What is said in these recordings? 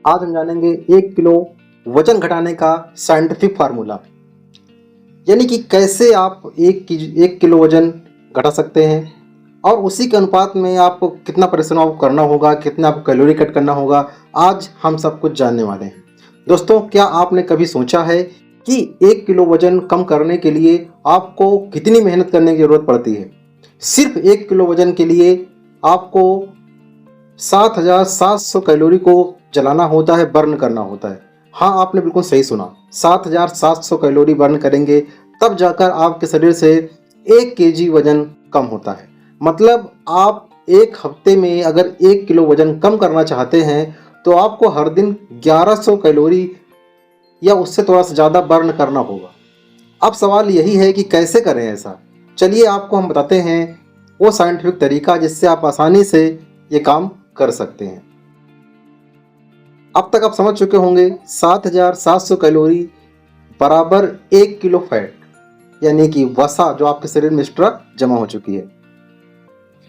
आज हम जानेंगे 1 किलो वजन घटाने का साइंटिफिक फार्मूला, यानी कि कैसे आप 1 किलो वजन घटा सकते हैं और उसी के अनुपात में आपको कितना परिश्रम आपको करना होगा, कितना आपको कैलोरी कट करना होगा। आज हम सब कुछ जानने वाले हैं। दोस्तों, क्या आपने कभी सोचा है कि 1 किलो वजन कम करने के लिए आपको कितनी मेहनत करने की ज़रूरत पड़ती है? सिर्फ 1 किलो वजन के लिए आपको 7,700 कैलोरी को जलाना होता है, बर्न करना होता है। हाँ, आपने बिल्कुल सही सुना, 7,700 कैलोरी बर्न करेंगे तब जाकर आपके शरीर से 1 केजी वजन कम होता है। मतलब आप एक हफ्ते में अगर 1 किलो वजन कम करना चाहते हैं तो आपको हर दिन 1100 कैलोरी या उससे थोड़ा सा ज़्यादा बर्न करना होगा। अब सवाल यही है कि कैसे करें ऐसा। चलिए आपको हम बताते हैं वो साइंटिफिक तरीका जिससे आप आसानी से ये काम कर सकते हैं। अब तक आप समझ चुके होंगे 7,700 कैलोरी बराबर 1 किलो फैट, यानी कि वसा जो आपके शरीर में एक्स्ट्रा जमा हो चुकी है।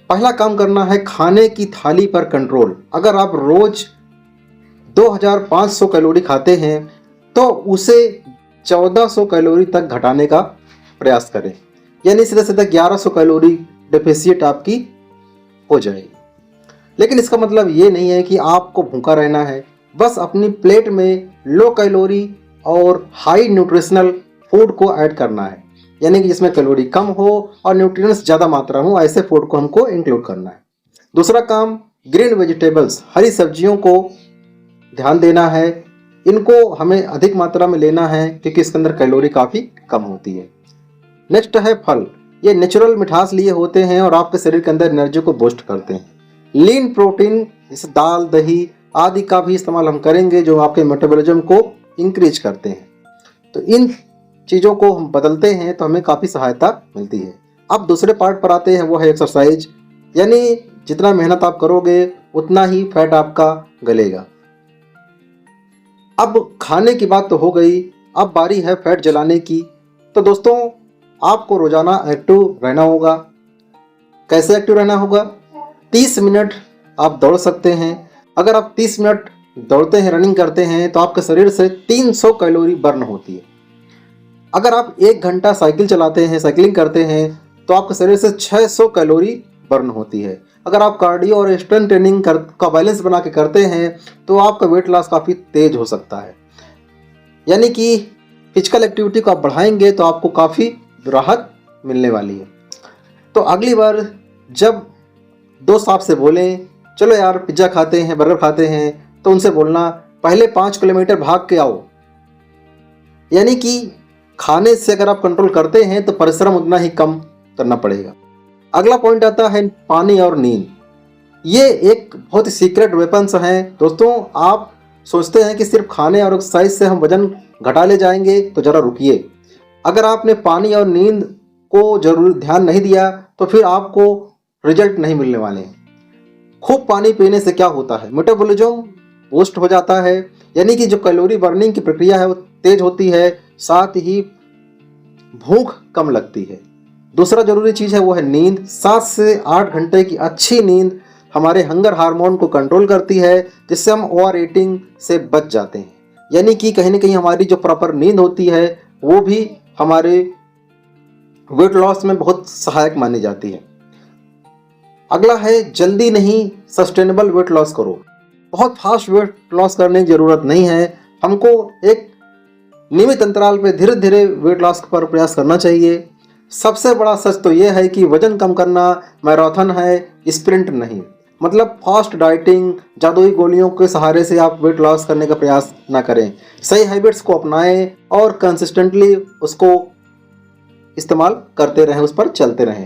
पहला काम करना है खाने की थाली पर कंट्रोल। अगर आप रोज 2,500 कैलोरी खाते हैं तो उसे 1,400 कैलोरी तक घटाने का प्रयास करें, यानी सीधे सीधे 1,100 कैलोरी डेफिसिट आपकी हो जाएगी। लेकिन इसका मतलब ये नहीं है कि आपको भूखा रहना है। बस अपनी प्लेट में लो कैलोरी और हाई न्यूट्रिशनल फूड को ऐड करना है, यानी कि जिसमें कैलोरी कम हो और न्यूट्रिएंट्स ज़्यादा मात्रा में हो, ऐसे फूड को हमको इंक्लूड करना है। दूसरा काम, ग्रीन वेजिटेबल्स, हरी सब्जियों को ध्यान देना है। इनको हमें अधिक मात्रा में लेना है क्योंकि इसके अंदर कैलोरी काफ़ी कम होती है। नेक्स्ट है फल। ये नेचुरल मिठास लिए होते हैं और आपके शरीर के अंदर एनर्जी को बूस्ट करते हैं। लीन प्रोटीन, जैसे दाल, दही आदि का भी इस्तेमाल हम करेंगे जो आपके मेटाबॉलिज्म को इंक्रीज करते हैं। तो इन चीज़ों को हम बदलते हैं तो हमें काफ़ी सहायता मिलती है। अब दूसरे पार्ट पर आते हैं, वो है एक्सरसाइज, यानी जितना मेहनत आप करोगे उतना ही फैट आपका गलेगा। अब खाने की बात तो हो गई, अब बारी है फैट जलाने की। तो दोस्तों, आपको रोजाना एक्टिव रहना होगा। कैसे एक्टिव रहना होगा? 30 मिनट आप दौड़ सकते हैं। अगर आप 30 मिनट दौड़ते हैं, रनिंग करते हैं, तो आपके शरीर से 300 कैलोरी बर्न होती है। अगर आप 1 घंटा साइकिल चलाते हैं, साइकिलिंग करते हैं, तो आपके शरीर से 600 कैलोरी बर्न होती है। अगर आप कार्डियो और स्ट्रेंथ ट्रेनिंग का बैलेंस बना के करते हैं तो आपका वेट लॉस काफ़ी तेज हो सकता है। यानी कि फिजिकल एक्टिविटी को आप बढ़ाएंगे तो आपको काफ़ी राहत मिलने वाली है। तो अगली बार जब दोस्त आपसे बोलें चलो यार पिज्ज़ा खाते हैं, बर्गर खाते हैं, तो उनसे बोलना पहले 5 किलोमीटर भाग के आओ। यानी कि खाने से अगर आप कंट्रोल करते हैं तो परिश्रम उतना ही कम करना पड़ेगा। अगला पॉइंट आता है पानी और नींद। ये एक बहुत ही सीक्रेट वेपन्स हैं दोस्तों। आप सोचते हैं कि सिर्फ खाने और एक्सरसाइज से हम वजन घटा ले जाएंगे, तो ज़रा रुकिए। अगर आपने पानी और नींद को जरूर ध्यान नहीं दिया तो फिर आपको रिजल्ट नहीं मिलने वाले हैं। खूब पानी पीने से क्या होता है? मेटाबॉलिज्म बूस्ट हो जाता है, यानी कि जो कैलोरी बर्निंग की प्रक्रिया है वो तेज होती है, साथ ही भूख कम लगती है। दूसरा जरूरी चीज़ है वो है नींद। 7 से 8 घंटे की अच्छी नींद हमारे हंगर हार्मोन को कंट्रोल करती है, जिससे हम ओवर ईटिंग से बच जाते हैं। यानी कि कहीं ना कहीं हमारी जो प्रॉपर नींद होती है वो भी हमारे वेट लॉस में बहुत सहायक मानी जाती है। अगला है जल्दी नहीं, सस्टेनेबल वेट लॉस करो। बहुत फास्ट वेट लॉस करने की ज़रूरत नहीं है। हमको एक नियमित अंतराल पे धीरे धीरे वेट लॉस पर प्रयास करना चाहिए। सबसे बड़ा सच तो यह है कि वजन कम करना मैराथन है, स्प्रिंट नहीं। मतलब फास्ट डाइटिंग, जादुई गोलियों के सहारे से आप वेट लॉस करने का प्रयास ना करें। सही हैबिट्स को अपनाएं और कंसिस्टेंटली उसको इस्तेमाल करते रहें, उस पर चलते रहें।